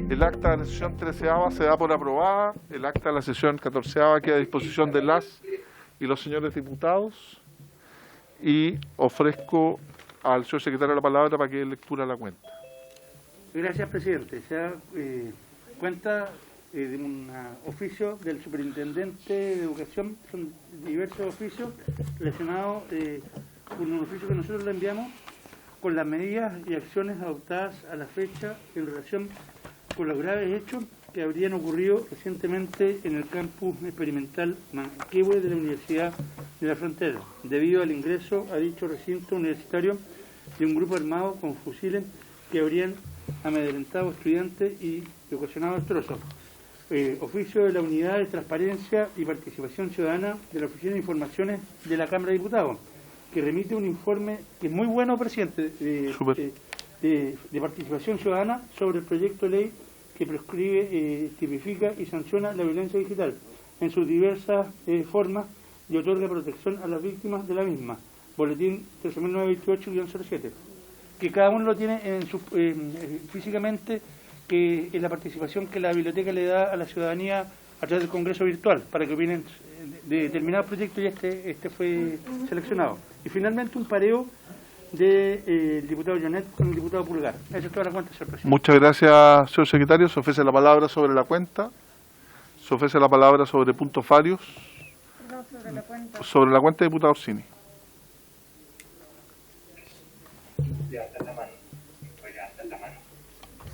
El acta de la sesión 13ª se da por aprobada. El acta de la sesión 14ª queda a disposición de las y los señores diputados. Y ofrezco al señor secretario la palabra para que dé lectura a la cuenta. Gracias, presidente. Se da cuenta de un oficio del superintendente de educación. Son diversos oficios relacionados con un oficio que nosotros le enviamos con las medidas y acciones adoptadas a la fecha en relación con los graves hechos que habrían ocurrido recientemente en el campus experimental Manquehue de la Universidad de la Frontera, debido al ingreso a dicho recinto universitario de un grupo armado con fusiles que habrían amedrentado estudiantes y ocasionado destrozos. Oficio de la Unidad de Transparencia y Participación Ciudadana de la Oficina de Informaciones de la Cámara de Diputados, que remite un informe que es muy bueno, presidente, de participación ciudadana sobre el proyecto de ley que prescribe, tipifica y sanciona la violencia digital en sus diversas formas y otorga protección a las víctimas de la misma. Boletín 13.928-07, que cada uno lo tiene en su, físicamente, que es la participación que la biblioteca le da a la ciudadanía a través del Congreso Virtual, para que opinen de determinados proyectos, y este fue seleccionado. Y finalmente un pareo del diputado Jonet con el diputado Pulgar. Eso es toda la cuenta, señor presidente. Muchas gracias, señor secretario. Se ofrece la palabra sobre la cuenta. Se ofrece la palabra sobre puntos varios. No, sobre la cuenta. Sobre la cuenta de diputado Orsini.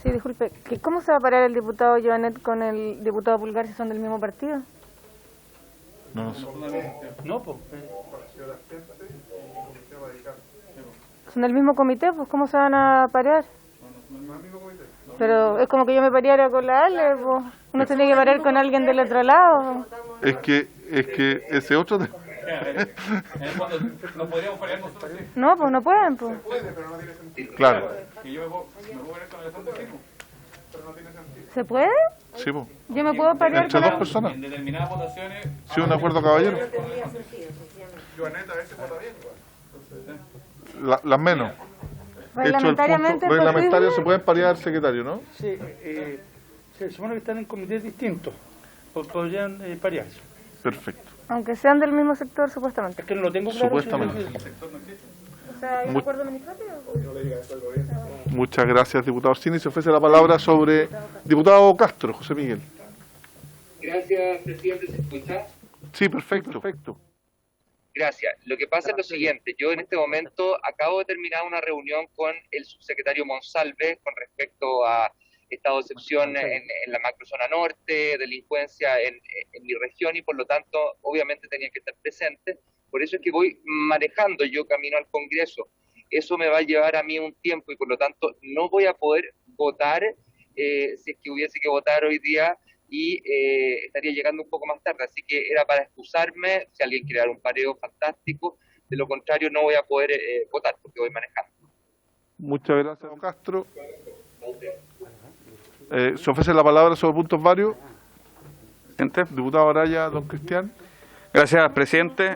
Sí, disculpe, ¿cómo se va a parar el diputado Joanet con el diputado Pulgar si son del mismo partido? No, no sé. No, pues. Son del mismo comité, pues ¿cómo se van a parar? Pero es como que yo me pareara con la Ale, pues. Uno tiene que parar con alguien del otro lado. Es que ese otro... ¿No podríamos parar nosotros? No, pues no pueden, pues. Claro. Que yo me puedo parar con Alejandro Chico, pero no tiene sentido. ¿Se puede? Sí, po. Yo me puedo parar Entre con dos personas. En determinadas votaciones... Sí, un acuerdo, caballero. Joanet a veces vota bien, Las menos. Reglamentariamente Reglamentarios se pueden parear, secretario, ¿no? Sí, se supone que están en comités distintos. Podrían parearse. Perfecto. Aunque sean del mismo sector, supuestamente. Es que no lo tengo claro. Supuestamente. O sea, ¿hay un acuerdo administrativo? Muchas gracias, diputado Orsini. Se ofrece la palabra sobre diputado Castro, José Miguel. Gracias, presidente. ¿Se escucha? Sí, perfecto. Gracias. Lo que pasa es lo siguiente. Yo en este momento acabo de terminar una reunión con el subsecretario Monsalve con respecto a estado de excepción en la macrozona norte, delincuencia en mi región, y por lo tanto obviamente tenía que estar presente. Por eso es que voy manejando yo camino al Congreso. Eso me va a llevar a mí un tiempo y por lo tanto no voy a poder votar si es que hubiese que votar hoy día, y estaría llegando un poco más tarde. Así que era para excusarme. Si alguien quiere dar un pareo, fantástico. De lo contrario no voy a poder votar porque voy manejando. Muchas gracias, don Castro. Se ofrece la palabra sobre puntos varios. Diputado Araya, don Cristian. Gracias, presidente.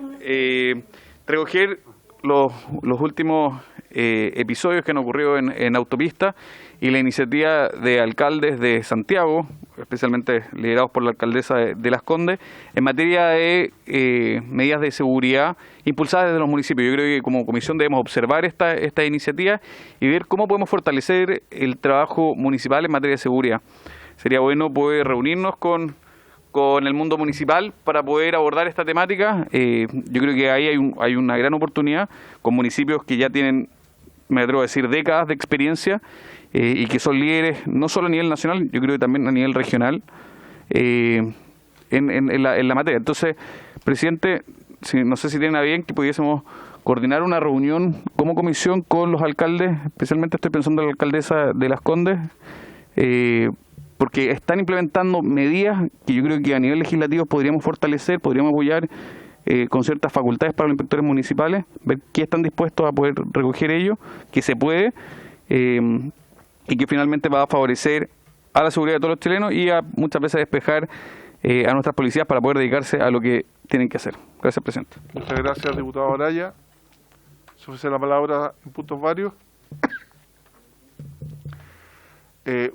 Recoger los últimos episodios que han ocurrido en autopista y la iniciativa de alcaldes de Santiago, especialmente liderados por la alcaldesa de Las Condes, en materia de medidas de seguridad impulsadas desde los municipios. Yo creo que como comisión debemos observar esta iniciativa y ver cómo podemos fortalecer el trabajo municipal en materia de seguridad. Sería bueno poder reunirnos con el mundo municipal para poder abordar esta temática. Yo creo que ahí hay una gran oportunidad con municipios que ya tienen, me atrevo a decir, décadas de experiencia y que son líderes no solo a nivel nacional, yo creo que también a nivel regional en la materia. Entonces, presidente, no sé si tienen a bien que pudiésemos coordinar una reunión como comisión con los alcaldes, especialmente estoy pensando en la alcaldesa de Las Condes, porque están implementando medidas que yo creo que a nivel legislativo podríamos fortalecer, podríamos apoyar con ciertas facultades para los inspectores municipales, ver qué están dispuestos a poder recoger ellos, que se puede, y que finalmente va a favorecer a la seguridad de todos los chilenos y a muchas veces despejar a nuestras policías para poder dedicarse a lo que tienen que hacer. Gracias, presidente. Muchas gracias, diputado Araya. Se ofrece la palabra en puntos varios.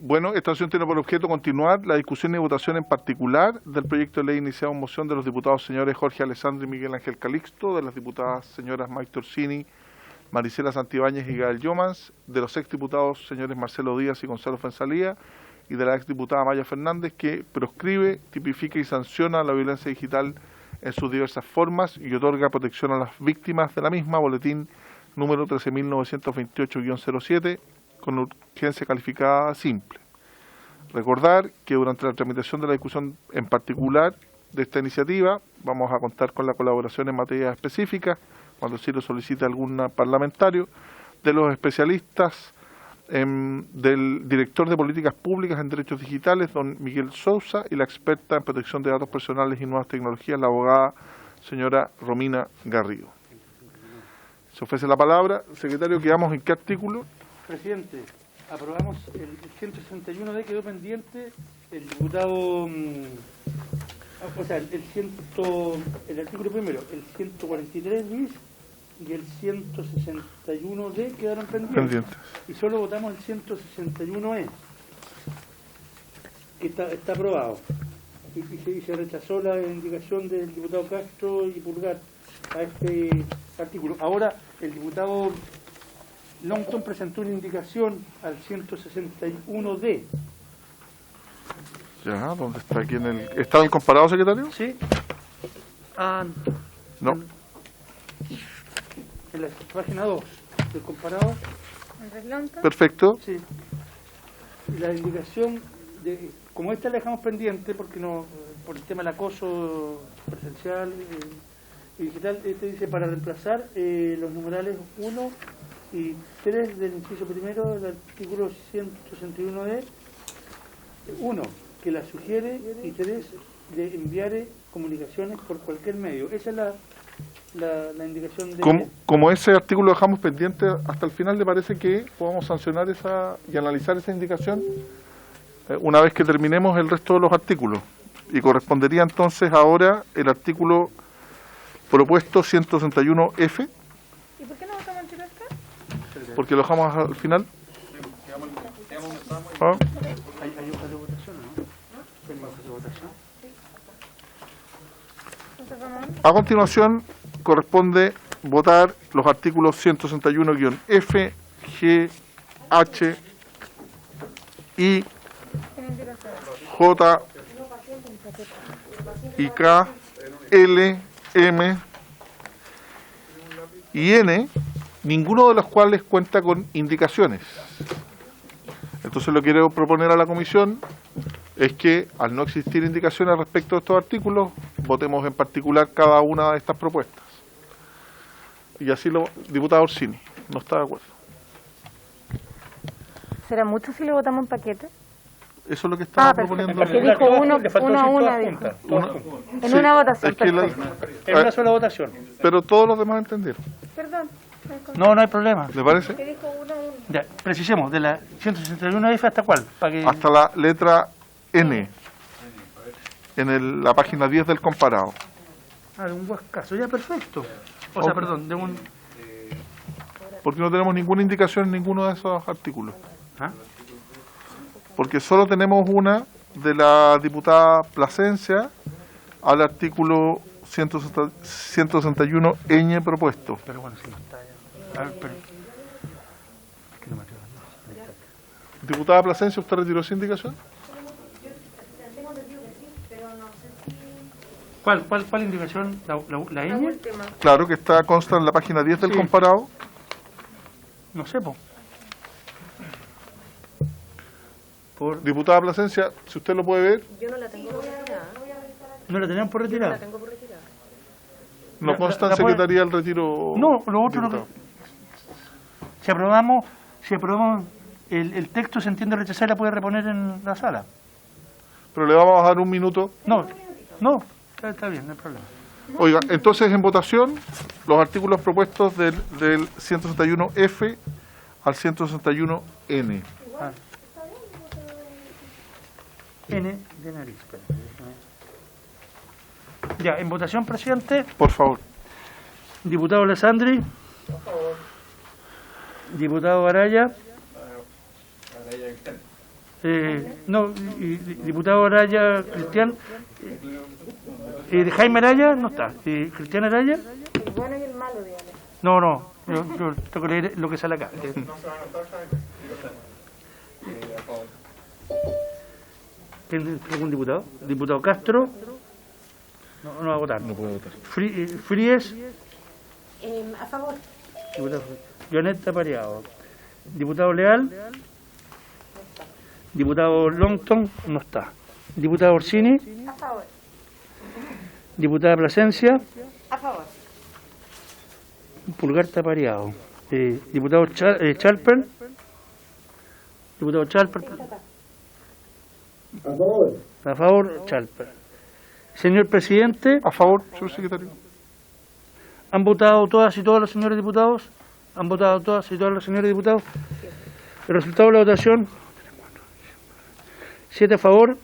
Bueno, esta moción tiene por objeto continuar la discusión y votación en particular del proyecto de ley iniciado en moción de los diputados señores Jorge Alessandri y Miguel Ángel Calixto, de las diputadas señoras Maite Orsini, Marisela Santibáñez y Gael Yomans, de los exdiputados señores Marcelo Díaz y Gonzalo Fuenzalía, y de la exdiputada Maya Fernández, que proscribe, tipifica y sanciona la violencia digital en sus diversas formas y otorga protección a las víctimas de la misma, boletín número 13.928-07, con urgencia calificada simple. Recordar que durante la tramitación de la discusión en particular de esta iniciativa vamos a contar con la colaboración en materias específicas, cuando sí lo solicite algún parlamentario, de los especialistas, del director de políticas públicas en derechos digitales, don Miguel Sousa, y la experta en protección de datos personales y nuevas tecnologías, la abogada señora Romina Garrido. Se ofrece la palabra. Secretario, ¿quedamos en qué artículo? Presidente, aprobamos el 161D, quedó pendiente el diputado, el artículo primero, el 143 bis y el 161D quedaron pendientes. Y solo votamos el 161E, que está aprobado. Y se rechazó la indicación del diputado Castro y Pulgar a este artículo. Ahora el diputado Longton presentó una indicación al 161D. Ya, ¿dónde está aquí en el... ¿Está en el comparado, secretario? ¿Sí? No. En la página 2 del comparado. Perfecto. Sí. Y la indicación, como esta la dejamos pendiente porque no, por el tema del acoso presencial y digital, dice para reemplazar los numerales 1 y 3 del inciso primero del artículo 161D, 1, que la sugiere, y 3, de enviar comunicaciones por cualquier medio. Esa es la indicación de... Como ese artículo lo dejamos pendiente hasta el final, ¿le parece que podamos sancionar esa y analizar esa indicación una vez que terminemos el resto de los artículos? Y correspondería entonces ahora el artículo propuesto 161F. ¿Y por qué no votamos anterior acá? Porque lo dejamos al final. ¿Ah? ¿Hay hojas de votación o no? ¿Tenemos hojas de votación? A continuación corresponde votar los artículos 161-F, G, H, I, J, I, K, L, M y N, ninguno de los cuales cuenta con indicaciones. Entonces lo que quiero proponer a la comisión es que, al no existir indicaciones respecto a estos artículos, votemos en particular cada una de estas propuestas. Y así diputado Orsini, no está de acuerdo. ¿Será mucho si lo votamos en paquete? Eso es lo que estaba proponiendo. Porque dijo uno a una, dijo. En una votación. Es que en una sola votación. Pero todos los demás entendieron. Perdón. No hay problema. ¿Le parece? Que dijo uno a uno. Ya, precisemos, de la 161F hasta cuál. Hasta la letra N, en la página 10 del comparado. De un huascazo, ya perfecto. O sea, perdón, de un... Porque no tenemos ninguna indicación en ninguno de esos artículos. Porque solo tenemos una de la diputada Plasencia al artículo 161 ñ propuesto. Pero bueno, si no está ya. A ver, pero... Diputada Plasencia, ¿usted retiró esa indicación? ¿Cuál indicación? ¿La ñ? Claro, que consta en la página 10 del comparado. No sé, po. Diputada Plasencia, si usted lo puede ver. Yo no la tengo por retirada. ¿No la tenían por retirada? Yo no la tengo por retirada. No consta en Secretaría el retiro. No, lo otro no. Si aprobamos el texto, se entiende rechazar, la puede reponer en la sala. Pero le vamos a dar un minuto. No, está bien, no hay problema. Oiga, entonces en votación los artículos propuestos del 161F al 161N. N de nariz, Ya, en votación, presidente. Por favor. Diputado Alessandri. Diputado Araya. Diputado Araya, Cristian. Jaime Araya no está. Cristian Araya. El bueno y el malo, dígale. No. Yo tengo que leer lo que sale acá. ¿Algún diputado? Diputado Castro. No va a votar. No puedo votar. Fríes. A favor. Diputado Leoneta Pareado. Diputado Leal. Diputado Longton no está. Diputado Orsini. A favor. Diputada Plasencia. A favor. Pulgar está pareado. Diputado Chalper. Diputado Chalper. A favor, Chalper. Señor presidente, A favor, señor secretario. ¿han votado todas y todos los señores diputados? ¿Han votado todas y todos los señores diputados? El resultado de la votación: 7 a favor,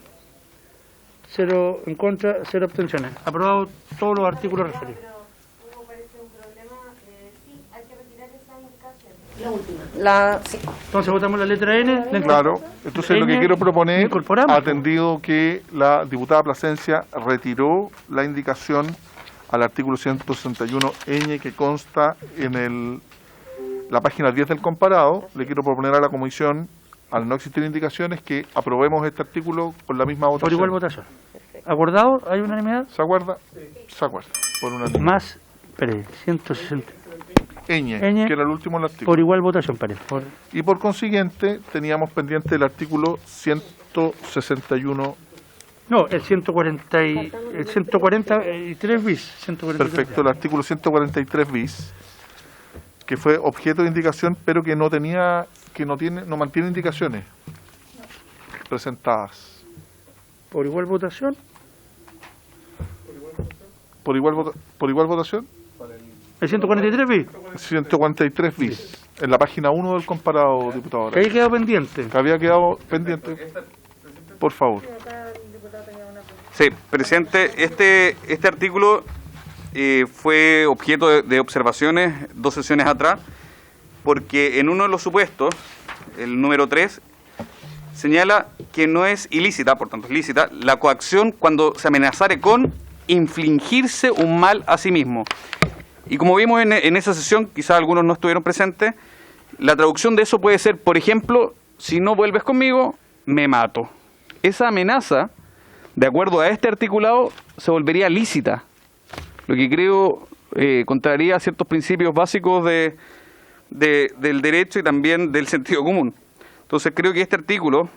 0 en contra, 0 abstenciones. Aprobado todos los artículos referidos. Entonces votamos la letra N. Claro, entonces lo que N, quiero proponer, incorporamos. atendido que la diputada Plasencia retiró la indicación al artículo 161 ñ que consta en la página 10 del comparado, le quiero proponer a la comisión, al no existir indicaciones, que aprobemos este artículo con la misma votación. Por igual votación. ¿Acordado? ¿Hay unanimidad? ¿Se acuerda? Se acuerda. Por unanimidad. Más, espere, 160. ñ, que era el último del artículo. Por igual votación, parece. Y por consiguiente, teníamos pendiente el artículo 161. No, el 143 bis. 143 Perfecto, el artículo 143 bis, que fue objeto de indicación, pero que no mantiene indicaciones presentadas. Por igual votación. ¿Por igual votación? El 143 bis. 143 bis, en la página 1 del comparado, diputado. Que ahí quedó pendiente. Que había quedado pendiente. Por favor. Sí, presidente, este artículo fue objeto de observaciones 2 sesiones atrás, porque en uno de los supuestos, el número 3, señala que no es ilícita, por tanto es lícita, la coacción cuando se amenazare con infligirse un mal a sí mismo. Y como vimos en esa sesión, quizás algunos no estuvieron presentes, la traducción de eso puede ser, por ejemplo, si no vuelves conmigo, me mato. Esa amenaza, de acuerdo a este articulado, se volvería lícita, lo que creo contraría a ciertos principios básicos del derecho y también del sentido común. Entonces creo que este artículo,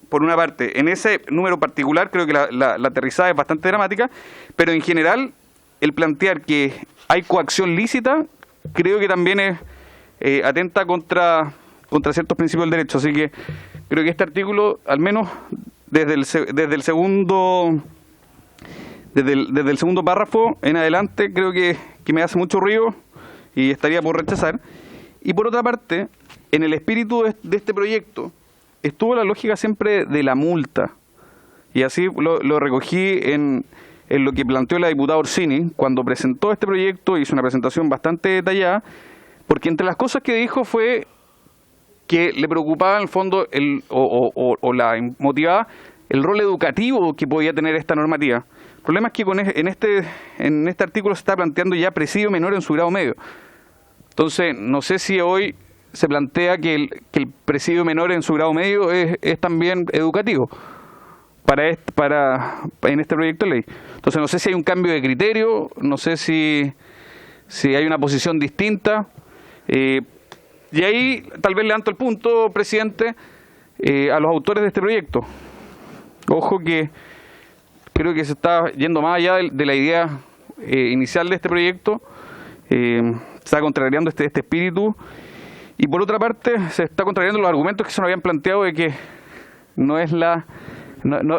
por una parte, en ese número particular creo que la aterrizada es bastante dramática, pero en general el plantear que hay coacción lícita creo que también es atenta contra ciertos principios del derecho. Así que creo que este artículo, al menos desde el segundo párrafo en adelante, creo que me hace mucho ruido y estaría por rechazar. Y por otra parte, en el espíritu de este proyecto estuvo la lógica siempre de la multa, y así lo recogí en lo que planteó la diputada Orsini cuando presentó este proyecto. Hizo una presentación bastante detallada, porque entre las cosas que dijo fue que le preocupaba en el fondo o la motivaba el rol educativo que podía tener esta normativa. El problema es que en este artículo se está planteando ya presidio menor en su grado medio. Entonces, no sé si hoy se plantea que el presidio menor en su grado medio es también educativo en este proyecto de ley. Entonces, no sé si hay un cambio de criterio, no sé si hay una posición distinta. Y ahí tal vez levanto el punto, presidente, a los autores de este proyecto. Ojo que creo que se está yendo más allá de la idea inicial de este proyecto, se está contrariando este espíritu, y por otra parte se está contrariando los argumentos que se nos habían planteado de que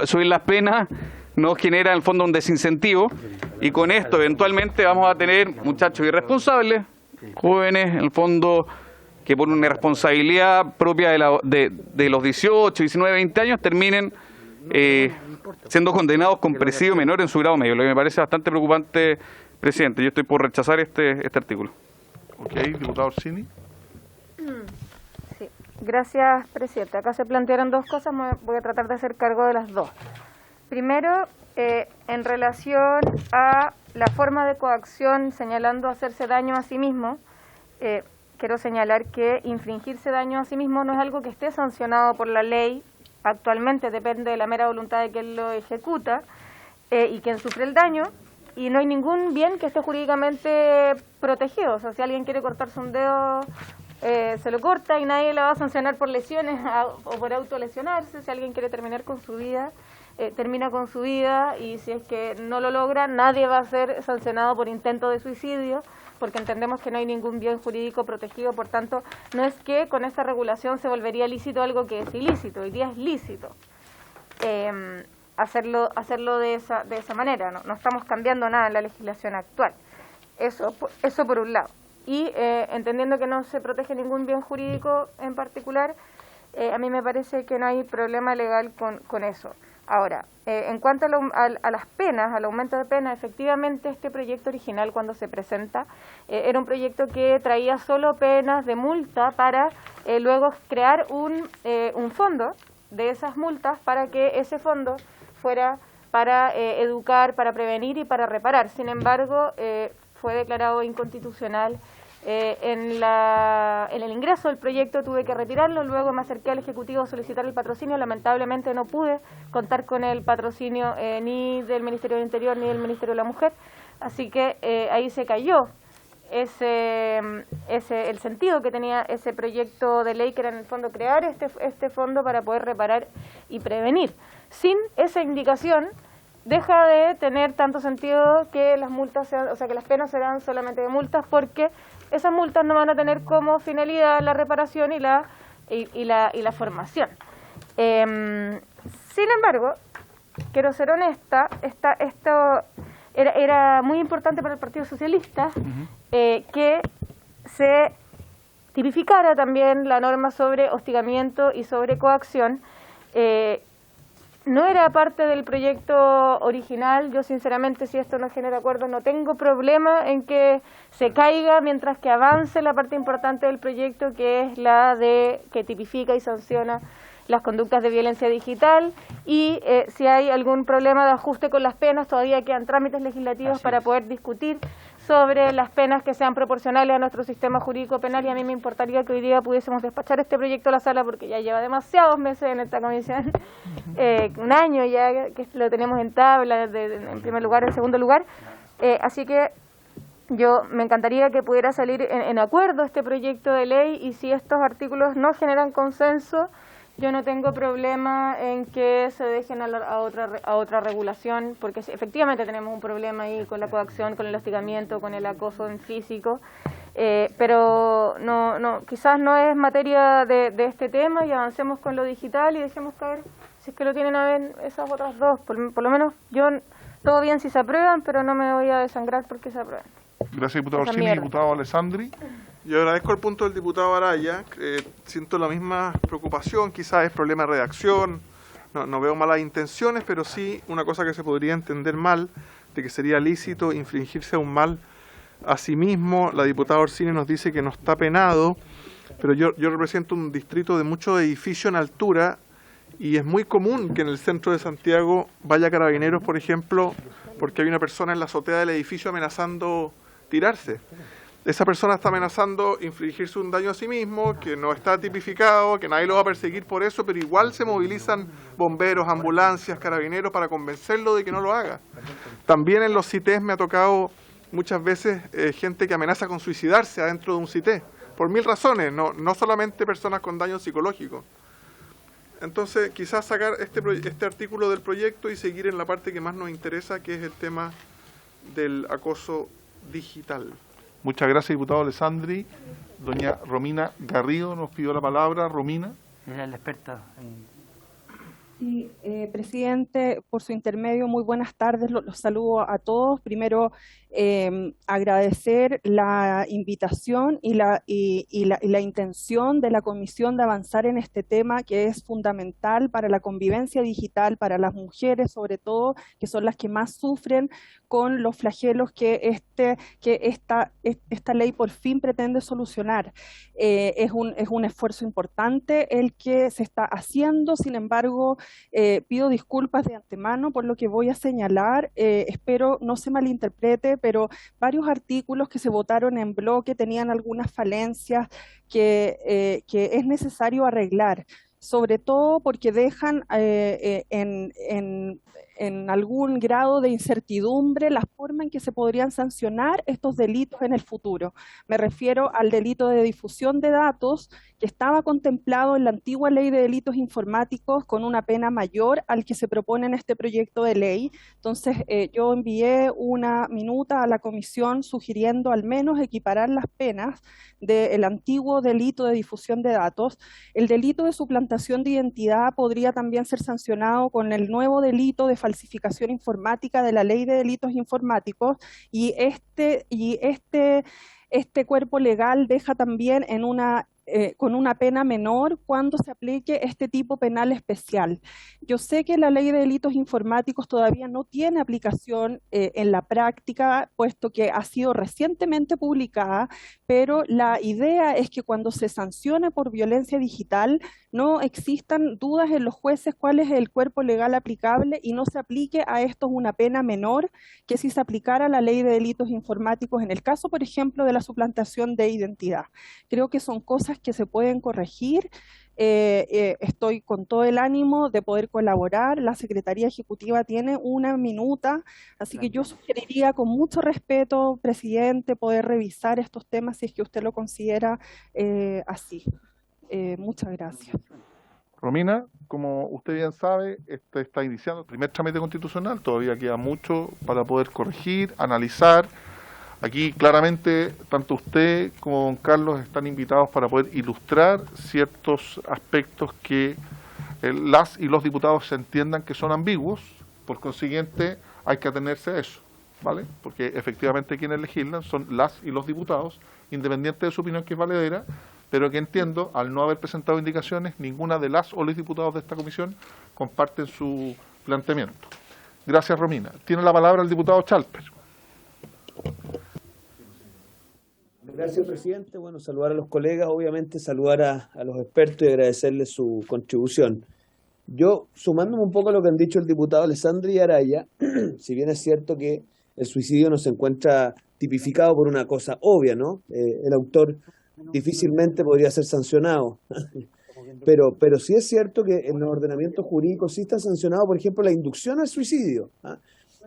subir las penas no genera en el fondo un desincentivo, y con esto eventualmente vamos a tener muchachos irresponsables, jóvenes en el fondo que por una irresponsabilidad propia de los 18, 19, 20 años terminen siendo condenados con presidio menor en su grado medio, lo que me parece bastante preocupante, presidente. Yo estoy por rechazar este artículo. Ok, diputado Orsini. Sí, gracias, presidente. Acá se plantearon dos cosas, voy a tratar de hacer cargo de las dos. Primero, en relación a la forma de coacción señalando hacerse daño a sí mismo, quiero señalar que infringirse daño a sí mismo no es algo que esté sancionado por la ley actualmente, depende de la mera voluntad de quien lo ejecuta y quien sufre el daño, y no hay ningún bien que esté jurídicamente protegido. O sea, si alguien quiere cortarse un dedo, se lo corta y nadie le va a sancionar por lesiones o por autolesionarse. Si alguien quiere terminar con su vida, termina con su vida, y si es que no lo logra, nadie va a ser sancionado por intento de suicidio, porque entendemos que no hay ningún bien jurídico protegido. Por tanto, no es que con esta regulación se volvería lícito algo que es ilícito. Hoy día es lícito hacerlo de esa manera. No estamos cambiando nada en la legislación actual. Eso por un lado. Y entendiendo que no se protege ningún bien jurídico en particular, a mí me parece que no hay problema legal con eso. Ahora, en cuanto a las penas, al aumento de penas, efectivamente este proyecto original, cuando se presenta, era un proyecto que traía solo penas de multa para luego crear un fondo de esas multas para que ese fondo fuera para educar, para prevenir y para reparar. Sin embargo, fue declarado inconstitucional. En el ingreso del proyecto tuve que retirarlo, luego me acerqué al Ejecutivo a solicitar el patrocinio, lamentablemente no pude contar con el patrocinio ni del Ministerio del Interior ni del Ministerio de la Mujer, así que ahí se cayó el sentido que tenía ese proyecto de ley, que era en el fondo crear este fondo para poder reparar y prevenir. Sin esa indicación deja de tener tanto sentido que las multas sean, o sea, que las penas serán solamente de multas, porque esas multas no van a tener como finalidad la reparación y la formación. Sin embargo, quiero ser honesta, esto era muy importante para el Partido Socialista que se tipificara también la norma sobre hostigamiento y sobre coacción. No era parte del proyecto original. Yo sinceramente, si esto no genera acuerdo, no tengo problema en que se caiga mientras que avance la parte importante del proyecto, que es la de que tipifica y sanciona las conductas de violencia digital, y si hay algún problema de ajuste con las penas, todavía quedan trámites legislativos para poder discutir sobre las penas que sean proporcionales a nuestro sistema jurídico penal, y a mí me importaría que hoy día pudiésemos despachar este proyecto a la sala, porque ya lleva demasiados meses en esta comisión, un año ya que lo tenemos en tabla, en primer lugar, en segundo lugar, así que yo me encantaría que pudiera salir en acuerdo este proyecto de ley, y si estos artículos no generan consenso, yo no tengo problema en que se dejen a otra regulación, porque efectivamente tenemos un problema ahí con la coacción, con el hostigamiento, con el acoso en físico, pero quizás no es materia de este tema, y avancemos con lo digital y dejemos caer, si es que lo tienen a ver, esas otras dos. Por lo menos yo, todo bien si se aprueban, pero no me voy a desangrar porque se aprueban. Gracias, diputado Orsini. Diputado Alessandri. Yo agradezco el punto del diputado Araya. Siento la misma preocupación, quizás es problema de redacción, no veo malas intenciones, pero sí una cosa que se podría entender mal, de que sería lícito infligirse un mal a sí mismo. La diputada Orsini nos dice que no está penado, pero yo represento un distrito de mucho edificio en altura, y es muy común que en el centro de Santiago vaya Carabineros, por ejemplo, porque hay una persona en la azotea del edificio amenazando tirarse. Esa persona está amenazando infligirse un daño a sí mismo, que no está tipificado, que nadie lo va a perseguir por eso, pero igual se movilizan bomberos, ambulancias, carabineros para convencerlo de que no lo haga. También en los CITES me ha tocado muchas veces gente que amenaza con suicidarse adentro de un CITES, por 1000 razones, no solamente personas con daño psicológico. Entonces, quizás sacar este artículo del proyecto y seguir en la parte que más nos interesa, que es el tema del acoso digital. Muchas gracias, diputado Alessandri. Doña Romina Garrido nos pidió la palabra. Romina. Ella es la experta. Sí, presidente, por su intermedio, muy buenas tardes, los saludo a todos. Primero, agradecer la invitación y la intención de la Comisión de avanzar en este tema que es fundamental para la convivencia digital, para las mujeres sobre todo, que son las que más sufren con los flagelos que esta ley por fin pretende solucionar. Es un esfuerzo importante el que se está haciendo, sin embargo, pido disculpas de antemano por lo que voy a señalar, espero no se malinterprete, pero varios artículos que se votaron en bloque tenían algunas falencias que es necesario arreglar, sobre todo porque dejan en algún grado de incertidumbre la forma en que se podrían sancionar estos delitos en el futuro. Me refiero al delito de difusión de datos que estaba contemplado en la antigua ley de delitos informáticos con una pena mayor al que se propone en este proyecto de ley. Entonces yo envié una minuta a la comisión sugiriendo al menos equiparar las penas del antiguo delito de difusión de datos. El delito de suplantación de identidad podría también ser sancionado con el nuevo delito de falsificación informática de la ley de delitos informáticos, y este cuerpo legal deja también con una pena menor cuando se aplique este tipo penal especial. Yo sé que la ley de delitos informáticos todavía no tiene aplicación en la práctica, puesto que ha sido recientemente publicada, pero la idea es que cuando se sancione por violencia digital no existan dudas en los jueces cuál es el cuerpo legal aplicable y no se aplique a estos una pena menor que si se aplicara la ley de delitos informáticos en el caso, por ejemplo, de la suplantación de identidad. Creo que son cosas que se pueden corregir. Estoy con todo el ánimo de poder colaborar. La Secretaría Ejecutiva tiene una minuta, así que yo sugeriría con mucho respeto, presidente, poder revisar estos temas si es que usted lo considera así. Muchas gracias. Romina, como usted bien sabe, este está iniciando el primer trámite constitucional, todavía queda mucho para poder corregir, analizar. Aquí claramente tanto usted como don Carlos están invitados para poder ilustrar ciertos aspectos que las y los diputados se entiendan que son ambiguos, por consiguiente hay que atenerse a eso, ¿vale? Porque efectivamente quienes legislan son las y los diputados, independiente de su opinión que es valedera, pero que entiendo, al no haber presentado indicaciones, ninguna de las o los diputados de esta comisión comparten su planteamiento. Gracias, Romina. Tiene la palabra el diputado Chalper. Gracias, presidente. Bueno, saludar a los colegas, obviamente saludar a los expertos y agradecerles su contribución. Yo, sumándome un poco a lo que han dicho el diputado Alessandri Araya, si bien es cierto que el suicidio no se encuentra tipificado por una cosa obvia, ¿no? El autor difícilmente podría ser sancionado, pero sí es cierto que en los ordenamientos jurídicos sí está sancionado, por ejemplo, la inducción al suicidio, ¿ah?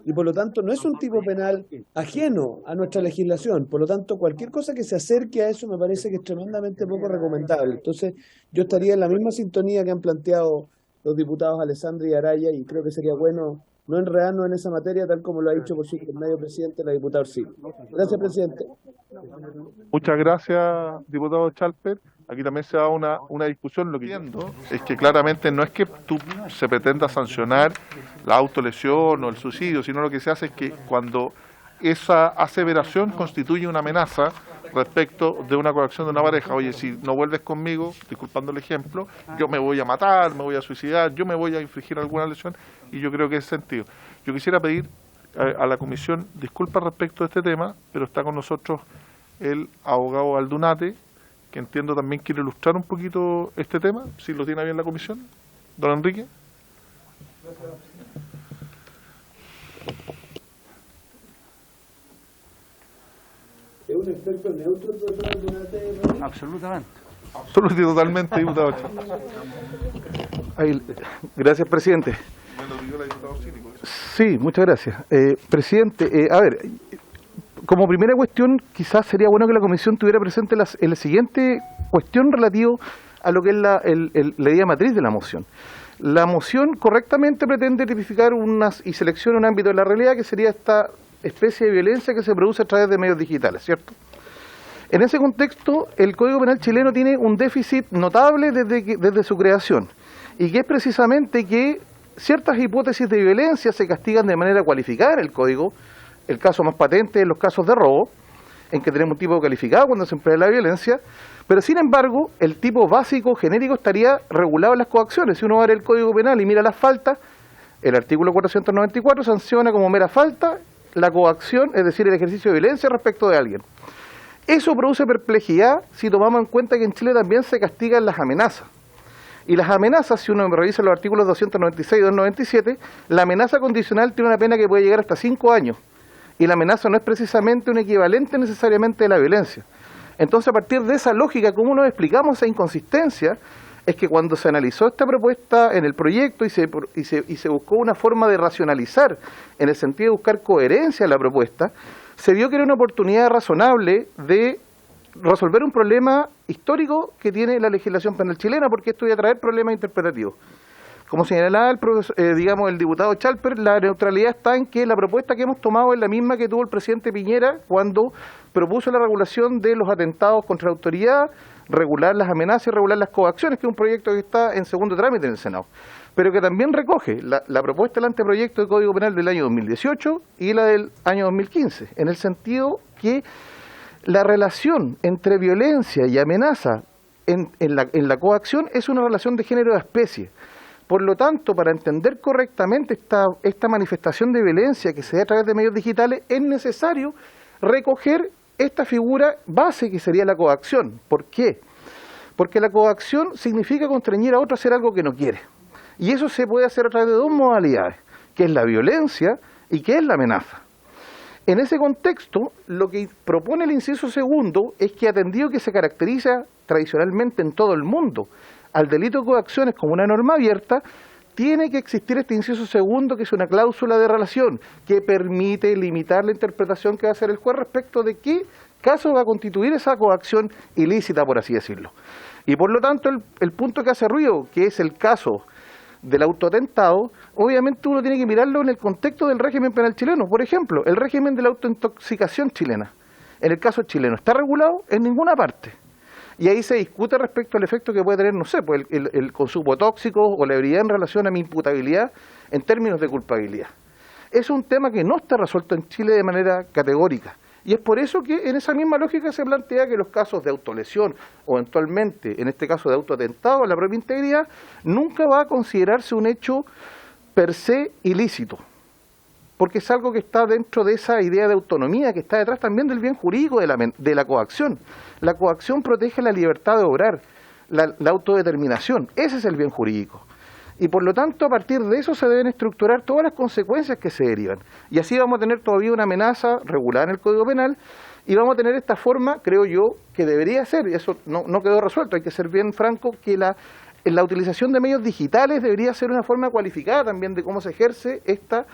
Y por lo tanto no es un tipo penal ajeno a nuestra legislación. Por lo tanto, cualquier cosa que se acerque a eso me parece que es tremendamente poco recomendable. Entonces, yo estaría en la misma sintonía que han planteado los diputados Alessandri y Araya, y creo que sería bueno no enredarnos en esa materia, tal como lo ha dicho por su medio presidente, la diputada Orsini. Gracias, presidente. Muchas gracias, diputado Chalper. Aquí también se da una discusión. Lo que entiendo es que claramente no es que se pretenda sancionar la autolesión o el suicidio, sino lo que se hace es que cuando esa aseveración constituye una amenaza respecto de una coacción de una pareja, oye, si no vuelves conmigo, disculpando el ejemplo, yo me voy a matar, me voy a suicidar, yo me voy a infligir alguna lesión, y yo creo que es sentido. Yo quisiera pedir a la comisión disculpas respecto de este tema, pero está con nosotros el abogado Aldunate, que entiendo también quiere ilustrar un poquito este tema, si lo tiene bien la comisión. Don Enrique. ¿Es un experto neutro el doctor Aldunate? Absolutamente. Absolutamente, totalmente, diputado. Gracias, presidente. Sí, muchas gracias. Presidente, a ver, como primera cuestión, quizás sería bueno que la comisión tuviera presente la siguiente cuestión relativo a lo que es la idea matriz de la moción. La moción correctamente pretende tipificar y selecciona un ámbito de la realidad que sería esta especie de violencia que se produce a través de medios digitales, ¿cierto? En ese contexto, el Código Penal chileno tiene un déficit notable desde su creación, y que es precisamente que ciertas hipótesis de violencia se castigan de manera cualificada en el Código, el caso más patente es los casos de robo, en que tenemos un tipo calificado cuando se emplea la violencia, pero sin embargo el tipo básico genérico estaría regulado en las coacciones. Si uno va a ver el Código Penal y mira las faltas, el artículo 494 sanciona como mera falta la coacción, es decir, el ejercicio de violencia respecto de alguien. Eso produce perplejidad si tomamos en cuenta que en Chile también se castigan las amenazas. Y las amenazas, si uno revisa los artículos 296 y 297, la amenaza condicional tiene una pena que puede llegar hasta 5 años. Y la amenaza no es precisamente un equivalente necesariamente de la violencia. Entonces, a partir de esa lógica, ¿cómo nos explicamos esa inconsistencia? Es que cuando se analizó esta propuesta en el proyecto y se buscó una forma de racionalizar, en el sentido de buscar coherencia a la propuesta, se vio que era una oportunidad razonable de resolver un problema histórico que tiene la legislación penal chilena, porque esto iba a traer problemas interpretativos. Como señalaba el diputado Chalper, la neutralidad está en que la propuesta que hemos tomado es la misma que tuvo el presidente Piñera cuando propuso la regulación de los atentados contra la autoridad, regular las amenazas y regular las coacciones, que es un proyecto que está en segundo trámite en el Senado, pero que también recoge la propuesta del anteproyecto de Código Penal del año 2018 y la del año 2015, en el sentido que la relación entre violencia y amenaza en la coacción es una relación de género de especie. Por lo tanto, para entender correctamente esta manifestación de violencia que se da a través de medios digitales, es necesario recoger esta figura base que sería la coacción. ¿Por qué? Porque la coacción significa constreñir a otro a hacer algo que no quiere. Y eso se puede hacer a través de dos modalidades, que es la violencia y que es la amenaza. En ese contexto, lo que propone el inciso segundo es que, atendido que se caracteriza tradicionalmente en todo el mundo al delito de coacciones como una norma abierta, tiene que existir este inciso segundo, que es una cláusula de relación, que permite limitar la interpretación que va a hacer el juez respecto de qué caso va a constituir esa coacción ilícita, por así decirlo. Y por lo tanto, el punto que hace ruido, que es el caso del autoatentado, obviamente uno tiene que mirarlo en el contexto del régimen penal chileno. Por ejemplo, el régimen de la autointoxicación chilena, en el caso chileno, ¿está regulado? En ninguna parte. Y ahí se discute respecto al efecto que puede tener, no sé, pues el consumo tóxico o la ebriedad en relación a mi imputabilidad en términos de culpabilidad. Es un tema que no está resuelto en Chile de manera categórica. Y es por eso que en esa misma lógica se plantea que los casos de autolesión o eventualmente, en este caso de autoatentado a la propia integridad, nunca va a considerarse un hecho per se ilícito, porque es algo que está dentro de esa idea de autonomía que está detrás también del bien jurídico de la coacción. La coacción protege la libertad de obrar, la autodeterminación. Ese es el bien jurídico. Y por lo tanto, a partir de eso se deben estructurar todas las consecuencias que se derivan. Y así vamos a tener todavía una amenaza regulada en el Código Penal y vamos a tener esta forma, creo yo, que debería ser, y eso no quedó resuelto, hay que ser bien franco, que la utilización de medios digitales debería ser una forma cualificada también de cómo se ejerce esta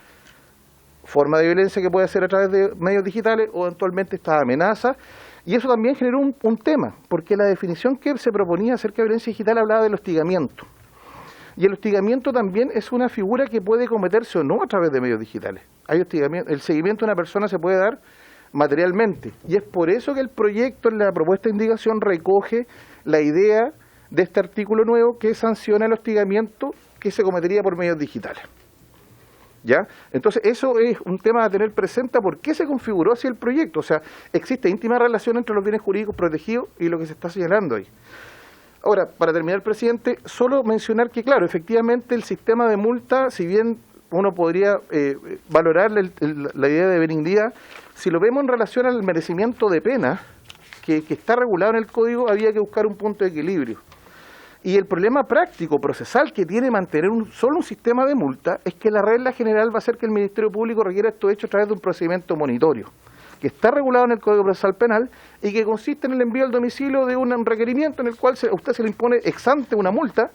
forma de violencia que puede ser a través de medios digitales o eventualmente esta amenaza. Y eso también generó un tema, porque la definición que se proponía acerca de violencia digital hablaba del hostigamiento. Y el hostigamiento también es una figura que puede cometerse o no a través de medios digitales. Hay hostigamiento, el seguimiento de una persona se puede dar materialmente. Y es por eso que el proyecto, en la propuesta de indicación, recoge la idea de este artículo nuevo que sanciona el hostigamiento que se cometería por medios digitales. ¿Ya? Entonces, eso es un tema a tener presente. ¿Por qué se configuró así el proyecto? O sea, existe íntima relación entre los bienes jurídicos protegidos y lo que se está señalando ahí. Ahora, para terminar, presidente, solo mencionar que, claro, efectivamente el sistema de multa, si bien uno podría valorar la idea de benignidad, si lo vemos en relación al merecimiento de pena, que está regulado en el Código, había que buscar un punto de equilibrio. Y el problema práctico, procesal, que tiene mantener solo un sistema de multa, es que la regla general va a ser que el Ministerio Público requiera estos hechos a través de un procedimiento monitorio, que está regulado en el Código Procesal Penal y que consiste en el envío al domicilio de un requerimiento en el cual a usted se le impone ex ante una multa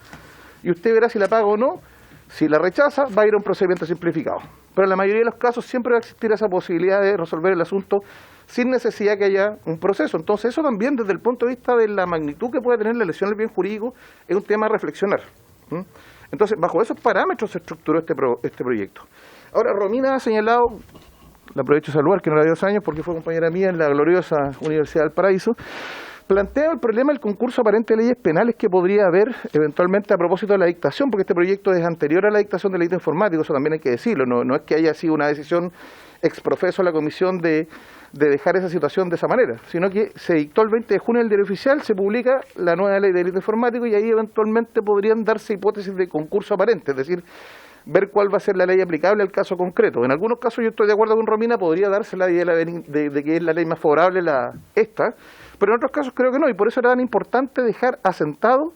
y usted verá si la paga o no. Si la rechaza, va a ir a un procedimiento simplificado. Pero en la mayoría de los casos siempre va a existir esa posibilidad de resolver el asunto sin necesidad que haya un proceso. Entonces eso también, desde el punto de vista de la magnitud que puede tener la lesión del bien jurídico, es un tema a reflexionar. Entonces, bajo esos parámetros se estructuró este proyecto. Ahora, Romina ha señalado, la aprovecho de saludar, que no la dio 2 años porque fue compañera mía en la gloriosa Universidad del Paraíso, plantea el problema del concurso aparente de leyes penales que podría haber eventualmente a propósito de la dictación, porque este proyecto es anterior a la dictación del delito informático, eso también hay que decirlo, no es que haya sido una decisión exprofeso a la comisión de dejar esa situación de esa manera, sino que se dictó el 20 de junio en el Diario Oficial, se publica la nueva ley de delito informático y ahí eventualmente podrían darse hipótesis de concurso aparente, es decir, ver cuál va a ser la ley aplicable al caso concreto. En algunos casos yo estoy de acuerdo con Romina, podría darse la idea de que es la ley más favorable esta, pero en otros casos creo que no, y por eso era tan importante dejar asentado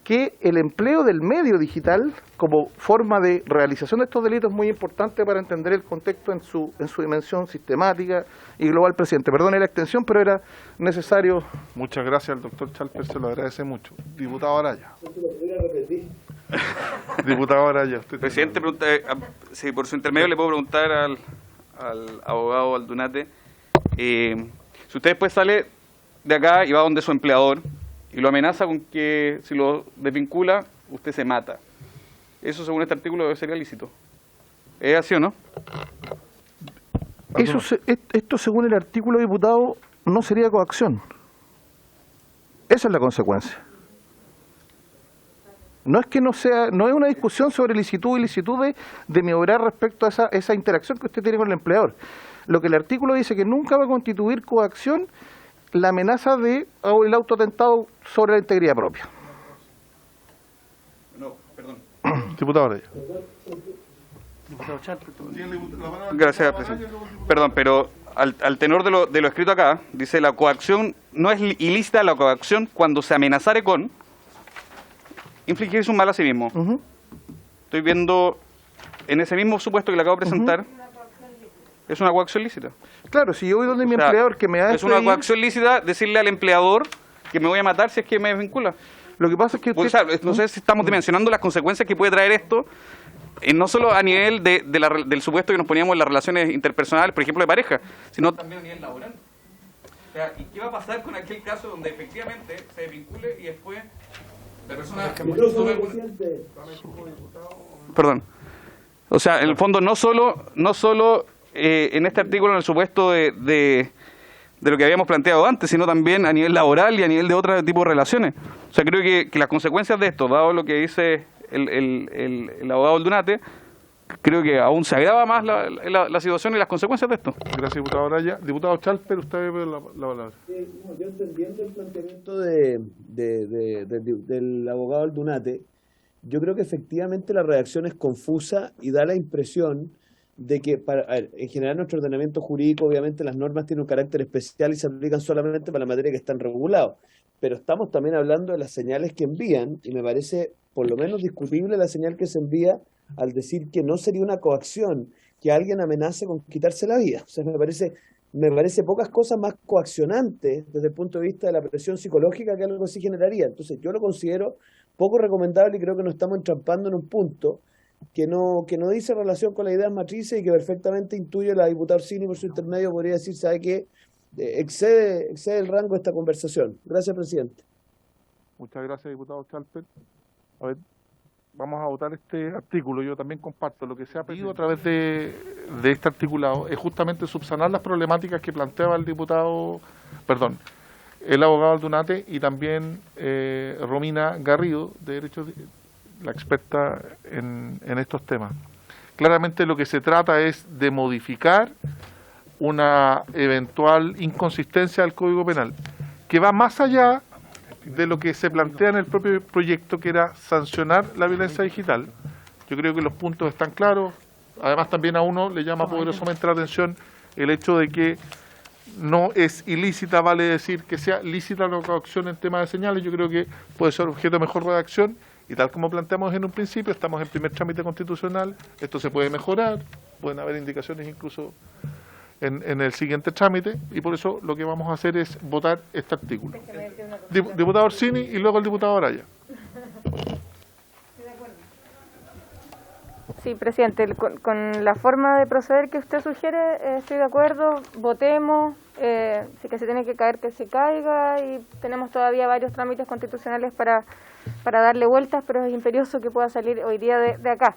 que el empleo del medio digital como forma de realización de estos delitos es muy importante para entender el contexto en su dimensión sistemática y global, presidente. Perdone la extensión, pero era necesario. Muchas gracias al doctor Chalper, se lo agradece mucho. Diputado Araya. Diputado Araya. Presidente, si por su intermedio le puedo preguntar al abogado Aldunate, si usted después sale de acá y va donde su empleador y lo amenaza con que si lo desvincula, usted se mata. Eso, según este artículo, sería lícito. ¿Es así o no? Esto, según el artículo, diputado, no sería coacción. Esa es la consecuencia. No es que no sea, no es una discusión sobre licitud y ilicitud de mi obrar respecto a esa interacción que usted tiene con el empleador. Lo que el artículo dice que nunca va a constituir coacción la amenaza o el autoatentado sobre la integridad propia. No, perdón. Diputado Araya. Gracias, presidente. Perdón, pero al tenor de lo escrito acá, dice la coacción, no es ilícita la coacción cuando se amenazare con infligirse un mal a sí mismo. Estoy viendo en ese mismo supuesto que le acabo de presentar, es una coacción lícita. Claro, si yo voy donde mi empleador que me da es una coacción lícita decirle al empleador que me voy a matar si es que me desvincula. Lo que pasa es que usted... no sé si estamos dimensionando las consecuencias que puede traer esto, no solo a nivel del supuesto que nos poníamos en las relaciones interpersonales, por ejemplo, de pareja, sino también a nivel laboral. O sea, ¿y qué va a pasar con aquel caso donde efectivamente se desvincule y después la persona... Perdón. O sea, en el fondo no solo en este artículo en el supuesto de lo que habíamos planteado antes, sino también a nivel laboral y a nivel de otro tipo de relaciones. O sea, creo que las consecuencias de esto, dado lo que dice el abogado Aldunate, creo que aún se agrava más la situación y las consecuencias de esto. Gracias, diputado Araya. Diputado Chalper, usted ve la palabra. Yo entendiendo el planteamiento del abogado Aldunate, yo creo que efectivamente la redacción es confusa y da la impresión de que, en general nuestro ordenamiento jurídico, obviamente las normas tienen un carácter especial y se aplican solamente para la materia que están regulados, pero estamos también hablando de las señales que envían, y me parece por lo menos discutible la señal que se envía al decir que no sería una coacción que alguien amenace con quitarse la vida. O sea, me parece pocas cosas más coaccionantes desde el punto de vista de la presión psicológica que algo así generaría. Entonces yo lo considero poco recomendable y creo que nos estamos entrampando en un punto que no dice relación con las ideas matrices y que perfectamente intuye la diputada Orsini por su intermedio, podría decir, ¿sabe qué? Excede el rango de esta conversación. Gracias, presidente. Muchas gracias, diputado Chalper. A ver, vamos a votar este artículo. Yo también comparto lo que se ha pedido a través de este articulado, es justamente subsanar las problemáticas que planteaba el abogado Aldunate y también Romina Garrido, de Derechos, la experta en estos temas. Claramente lo que se trata es de modificar una eventual inconsistencia del Código Penal, que va más allá de lo que se plantea en el propio proyecto, que era sancionar la violencia digital. Yo creo que los puntos están claros. Además, también a uno le llama poderosamente la atención el hecho de que no es ilícita, vale decir que sea lícita la coacción en tema de señales. Yo creo que puede ser objeto de mejor redacción y tal como planteamos en un principio, estamos en primer trámite constitucional, esto se puede mejorar, pueden haber indicaciones incluso en el siguiente trámite, y por eso lo que vamos a hacer es votar este artículo. Diputado Orsini y luego el diputado Araya. Sí, presidente, con la forma de proceder que usted sugiere, estoy de acuerdo, votemos, si que se tiene que caer, que se caiga, y tenemos todavía varios trámites constitucionales para darle vueltas, pero es imperioso que pueda salir hoy día de acá.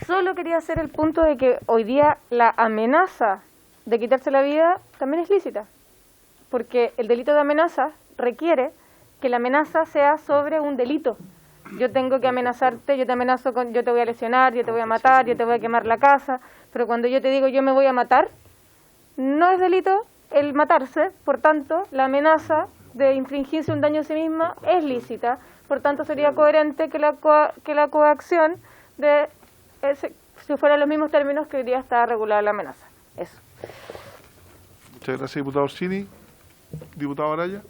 Solo quería hacer el punto de que hoy día la amenaza de quitarse la vida también es lícita, porque el delito de amenaza requiere que la amenaza sea sobre un delito. yo tengo que amenazarte, yo te amenazo con, yo te voy a lesionar, yo te voy a matar, yo te voy a quemar la casa, pero cuando yo te digo yo me voy a matar, no es delito el matarse, por tanto, la amenaza de infligirse un daño a sí misma es lícita, por tanto sería coherente que la coacción de si fuera los mismos términos que hoy día está regulada la amenaza. Eso. Muchas gracias, diputado Orsini. Diputado Araya.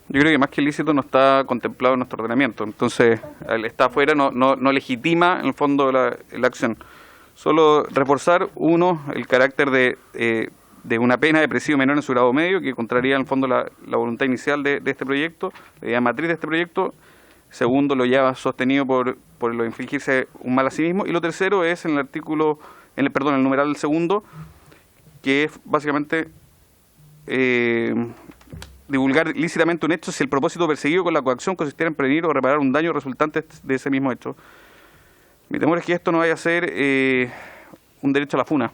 Yo creo que más que ilícito no está contemplado en nuestro ordenamiento, entonces al estar afuera no legitima en el fondo la acción. Solo reforzar, uno, el carácter de una pena de presidio menor en su grado medio, que contraría en el fondo la voluntad inicial de este proyecto, la idea matriz de este proyecto. Segundo, lo ya sostenido por lo de infligirse un mal a sí mismo. Y lo tercero es en el artículo, el numeral segundo, que es básicamente divulgar lícitamente un hecho si el propósito perseguido con la coacción consistiera en prevenir o reparar un daño resultante de ese mismo hecho. Mi temor es que esto no vaya a ser un derecho a la funa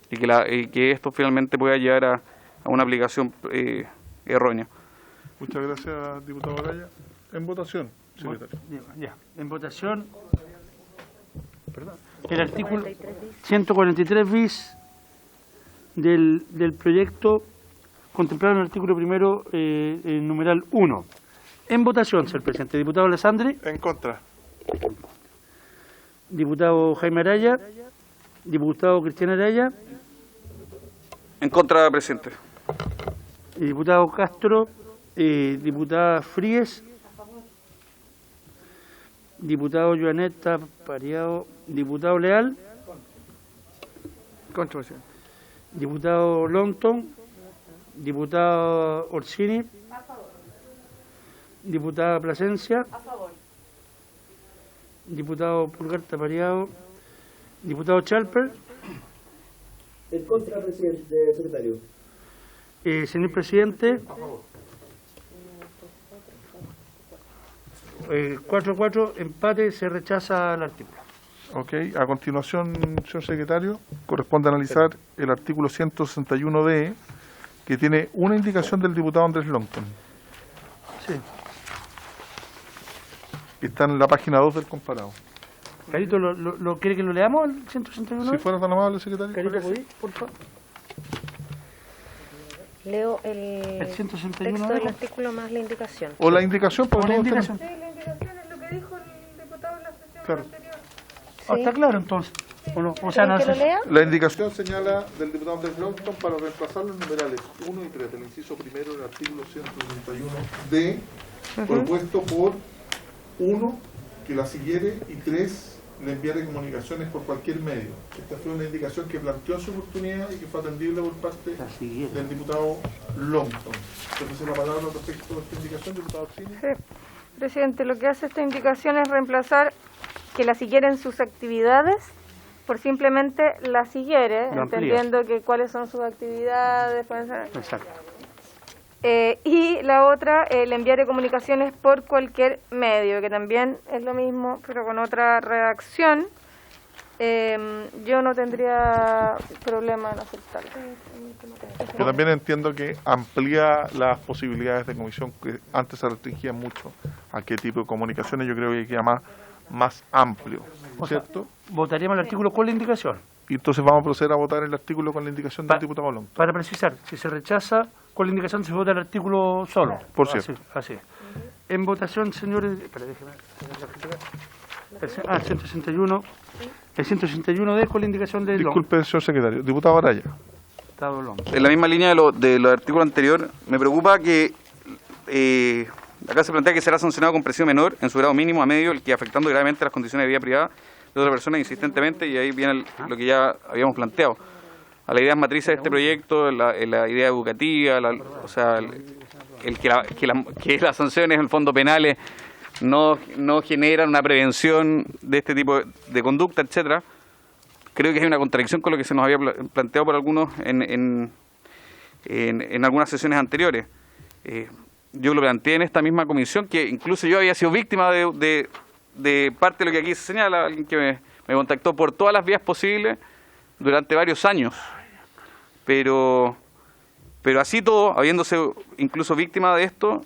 y que esto finalmente pueda llevar a una aplicación errónea. Muchas gracias, diputado Araya. En votación, secretario. Ya, en votación, el artículo 143 bis del proyecto contemplado en el artículo primero, numeral 1. En votación, señor presidente. Diputado Alessandri. En contra. Diputado Jaime Araya. Diputado Cristian Araya. En contra, presidente. Diputado Castro. Diputada Fríes. Diputado Joaneta Pariado. Diputado Leal. Contra, presidente. Diputado Longton. Diputado Orsini. A favor. Diputada Plasencia. A favor. Diputado Pulgar Tapariado. Diputado Chalper. En contra, presidente, secretario. Señor presidente. A favor. 4-4, empate, se rechaza el artículo. Ok, a continuación, señor secretario, corresponde analizar el artículo 161D, que tiene una indicación del diputado Andrés Longton. Sí. Está en la página 2 del comparado. Carito, ¿lo quiere que lo leamos el 161? Si fuera tan amable, secretario. Carito, ¿podí? Por favor. Leo el 161 texto del artículo más la indicación. O la indicación, por la indicación. Sí, la indicación es lo que dijo el diputado en la sesión Claro. anterior. Sí. Está claro entonces. ¿O no? O sea, no ¿Que lo sé. lea? La indicación señala del diputado Andrés Longton para reemplazar los numerales 1 y 3 del inciso primero del artículo 161D, propuesto por 1, que la siguiere, y 3, le enviare comunicaciones por cualquier medio. Esta fue una indicación que planteó en su oportunidad y que fue atendible por parte del diputado Longton. Entonces, la palabra respecto a esta indicación, diputado Orsini. Sí. Presidente, lo que hace esta indicación es reemplazar que la siguiera en sus actividades por simplemente la siguiere, Lo amplía. entendiendo que cuáles son sus actividades. Exacto. Y la otra, el enviar comunicaciones por cualquier medio, que también es lo mismo, pero con otra redacción. Yo no tendría problema en aceptarlo. Yo también entiendo que amplía las posibilidades de comisión, que antes se restringían mucho a qué tipo de comunicaciones. Yo creo que queda más amplio, ¿cierto? Votaríamos el artículo con la indicación. Y entonces vamos a proceder a votar el artículo con la indicación del diputado Longton. Para precisar, si se rechaza con la indicación, se vota el artículo solo. Por cierto. Así. En votación, señores. Espera, déjeme. El 161. El 161 de con la indicación del. Disculpe, señor secretario. Diputado Araya. En la misma línea de los artículos anteriores, me preocupa que acá se plantea que será sancionado con presión menor en su grado mínimo a medio, el que afectando gravemente las condiciones de vida privada de otra persona insistentemente, y ahí viene lo que ya habíamos planteado. A la idea matriz de este proyecto, la idea educativa, o sea, que las sanciones en el fondo penales no generan una prevención de este tipo de conducta, etcétera. Creo que hay una contradicción con lo que se nos había planteado por algunos en algunas sesiones anteriores. Yo lo planteé en esta misma comisión, que incluso yo había sido víctima de parte de lo que aquí se señala, alguien que me contactó por todas las vías posibles durante varios años. Pero así todo, habiéndose incluso víctima de esto,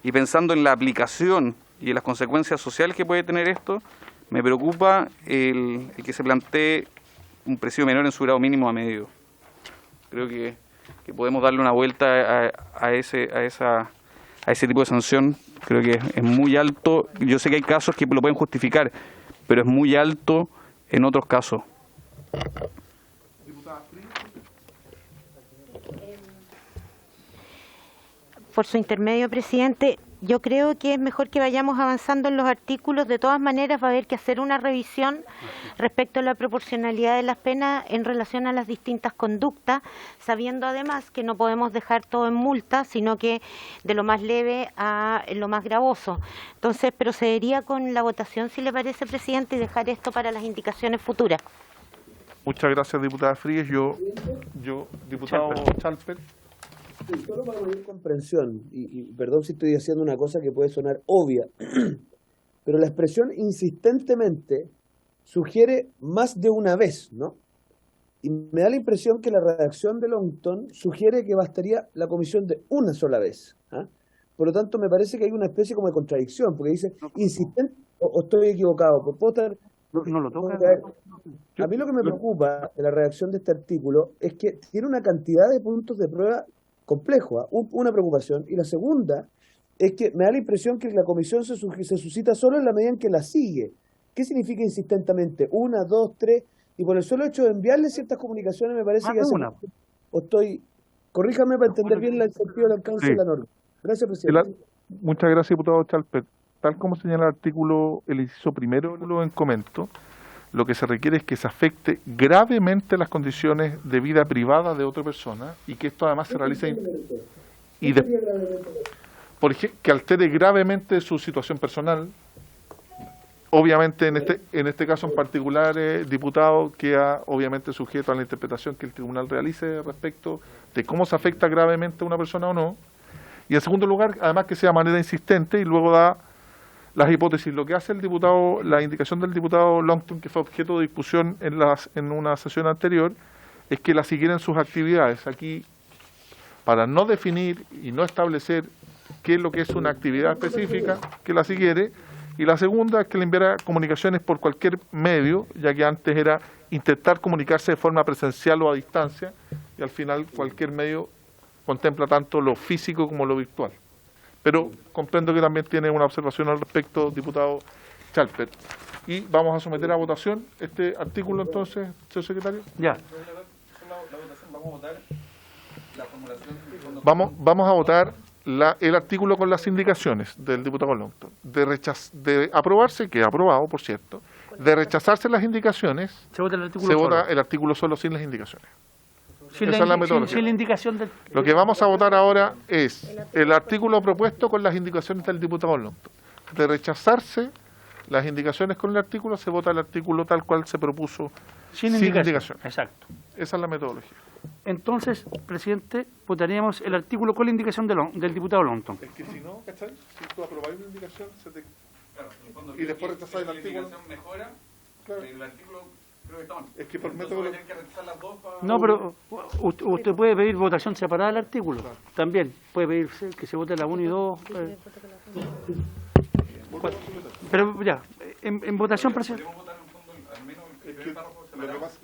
y pensando en la aplicación y en las consecuencias sociales que puede tener esto, me preocupa el que se plantee un presidio menor en su grado mínimo a medio. Creo que podemos darle una vuelta a ese tipo de sanción. Creo que es muy alto. Yo sé que hay casos que lo pueden justificar, pero es muy alto en otros casos. Por su intermedio, presidente, yo creo que es mejor que vayamos avanzando en los artículos. De todas maneras, va a haber que hacer una revisión respecto a la proporcionalidad de las penas en relación a las distintas conductas, sabiendo además que no podemos dejar todo en multa, sino que de lo más leve a lo más gravoso. Entonces, procedería con la votación, si le parece, presidente, y dejar esto para las indicaciones futuras. Muchas gracias, diputada Fríes. Yo diputado Chalper. Sí, solo para mayor comprensión, y perdón si estoy haciendo una cosa que puede sonar obvia, pero la expresión insistentemente sugiere más de una vez, ¿no? Y me da la impresión que la redacción de Longton sugiere que bastaría la comisión de una sola vez. ¿Ah? Por lo tanto, me parece que hay una especie como de contradicción, porque dice insistente, o estoy equivocado, ¿puedo estar? No lo toca. A mí lo que me preocupa de la redacción de este artículo es que tiene una cantidad de puntos de prueba complejo, una preocupación. Y la segunda es que me da la impresión que la comisión se suscita solo en la medida en que la sigue. ¿Qué significa insistentemente? 1, 2, 3, y por el solo hecho de enviarle ciertas comunicaciones me parece que una. Corríjame para entender bien el sentido del alcance de la norma. Gracias, presidente. Muchas gracias, diputado Chalper. Tal como señala el artículo, el inciso primero en comento, lo que se requiere es que se afecte gravemente las condiciones de vida privada de otra persona y que esto además se realice por ejemplo, que altere gravemente su situación personal. Obviamente en este caso en particular, diputado, queda obviamente sujeto a la interpretación que el tribunal realice respecto de cómo se afecta gravemente a una persona o no. Y en segundo lugar, además que sea de manera insistente, y luego da las hipótesis. Lo que hace el diputado, la indicación del diputado Longton, que fue objeto de discusión en una sesión anterior, es que la siguieran sus actividades. Aquí, para no definir y no establecer qué es lo que es una actividad específica, que la siguiere. Y la segunda es que le enviara comunicaciones por cualquier medio, ya que antes era intentar comunicarse de forma presencial o a distancia, y al final cualquier medio contempla tanto lo físico como lo virtual. Pero comprendo que también tiene una observación al respecto, diputado Chalper. Y vamos a someter a votación este artículo entonces, señor secretario. Ya. Vamos a votar el artículo con las indicaciones del diputado Longton. De aprobarse, que aprobado, por cierto. De rechazarse las indicaciones, se vota el artículo solo sin las indicaciones. Sin la indicación del... Lo que vamos a votar ahora es el artículo propuesto con las indicaciones del diputado Longton. De rechazarse las indicaciones con el artículo, se vota el artículo tal cual se propuso sin indicación. Exacto. Esa es la metodología. Entonces, presidente, votaríamos el artículo con la indicación del diputado Longton. Es que si no, ¿cachai? Si tú aprobas una indicación, y después rechazas el artículo... mejora, claro. El artículo... Es que por método... No, pero usted puede pedir votación separada del artículo. Claro. También puede pedir que se vote la 1 y 2. Pero ya, en votación, presidente.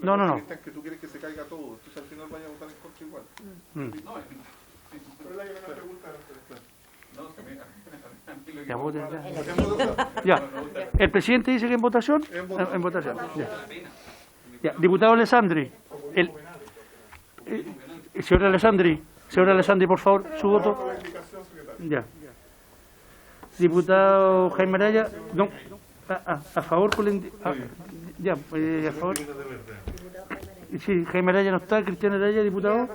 No. Es que tú quieres que se caiga todo, entonces al final vaya a votar en contra igual. Ya, el presidente dice que en votación. En votación. Ya. Diputado Alessandri, señor Alessandri, por favor, su voto. Ya. Diputado Jaime Araya, no, a favor con a favor. Sí, Jaime Araya no está, Cristian Araya, diputado.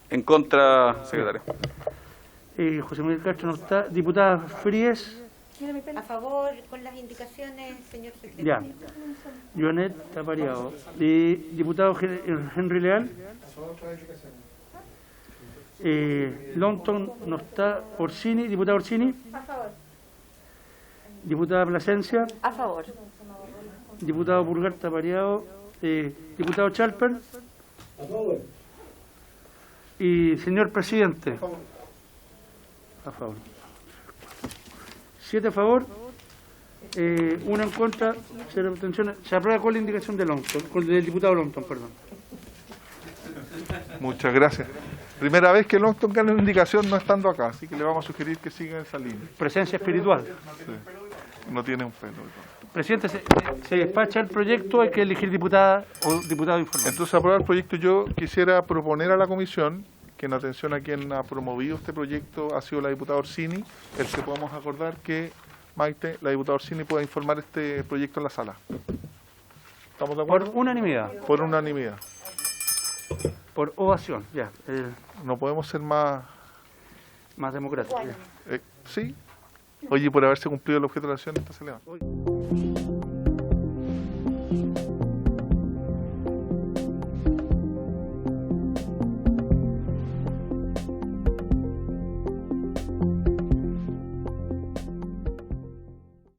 En contra, secretario. José Miguel Castro no está, diputada Fríes. A favor con las indicaciones, señor secretario. Ya. Joanet está pareado. Diputado Henry Leal. Longton no está. Orsini, diputado Orsini. A favor. Diputada Plasencia. A favor. Diputado Pulgar está pareado. Diputado Chalper. A favor. Y señor presidente. A favor. 7 a favor, 1 en contra, 0 abstenciones. Se aprueba con la indicación de Longton, del diputado Longton, perdón. Muchas gracias. Primera vez que Longton gana una indicación no estando acá, así que le vamos a sugerir que siga en esa línea. Presencia espiritual. Sí. No tiene un pelo. Presidente, se despacha el proyecto, hay que elegir diputada o diputado informal. Entonces, aprobar el proyecto, yo quisiera proponer a la comisión que en atención a quien ha promovido este proyecto ha sido la diputada Orsini, el que podamos acordar que Maite, la diputada Orsini, pueda informar este proyecto en la sala. ¿Estamos de acuerdo? Por unanimidad. Por unanimidad. Por ovación, ya. No podemos ser más Democráticos. sí. Oye, por haberse cumplido el objeto de la acción, esta se levanta.